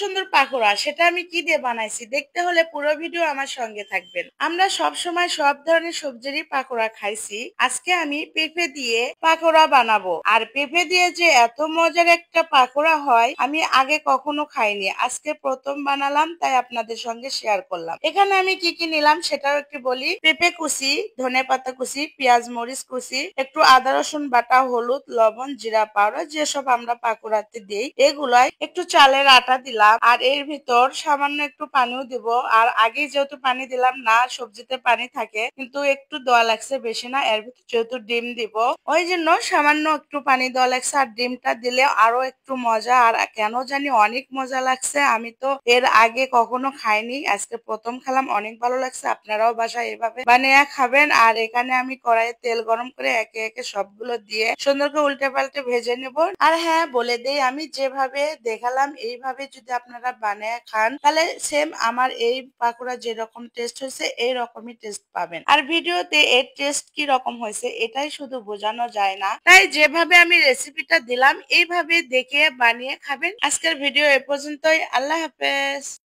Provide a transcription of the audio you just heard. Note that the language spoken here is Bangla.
সুন্দর পাকোড়া, সেটা আমি কি দিয়ে বানাইছি দেখতে হলে পুরো ভিডিও আমার সঙ্গে থাকবেন। আমরা সব সময় সব ধরনের সবজিরই পাকোড়া খাইছি, আজকে আমি পেঁপে দিয়ে পাকোড়া বানাবো। আর পেঁপে দিয়ে যে এত মজার একটা পাকোড়া হয় আমি আগে কখনো খাইনি, আজকে প্রথম বানালাম, তাই আপনাদের সঙ্গে শেয়ার করলাম। এখানে আমি কি কি নিলাম সেটাও একটু বলি। পেঁপে কুচি, ধনেপাতা কুচি, পেঁয়াজ মরিচ কুচি, একটু আদা রসুন বাটা, হলুদ, লবণ, জিরা পাউডার, যেসব আমরা পাকোড়াতে দিই এগুলাই, একটু চালের আটা দিলাম, আর এর ভিতর সামান্য একটু পানিও দিব। আর আগে যেহেতু পানি দিলাম না, সবজিতে পানি থাকে কিন্তু একটু দেওয়া লাগছে, বেশি না। এর ভিতর যেহেতু ডিম দিব ওই জন্য সামান্য একটু পানি দেওয়া লাগছে। আর ডিমটা দিলে আরো একটু মজা, আর কেন জানি অনেক মজা লাগছে। আমি তো এর আগে কখনো খাইনি, আজকে প্রথম খেলাম, অনেক ভালো লাগছে। আপনারাও বাসায় এভাবে বানিয়ে খাবেন। আর এখানে আমি কড়াইয়ে তেল গরম করে একে একে সবগুলো দিয়ে সুন্দর করে উল্টে পাল্টে ভেজে নেব। আর হ্যাঁ বলে দেই, আমি যেভাবে দেখালাম এইভাবে যদি আপনারা বানিয়ে খান তাহলে সেম আমার এই পাকোড়া যেরকম টেস্ট হয়েছে এই রকমই টেস্ট পাবেন। আর ভিডিওতে এর টেস্ট কি রকম হয়েছে এটাই শুধু বোঝানো যায় না, তাই যেভাবে আমি রেসিপিটা দিলাম এইভাবে দেখে বানিয়ে খাবেন। আজকের ভিডিও এ পর্যন্তই। আল্লাহ হাফেজ।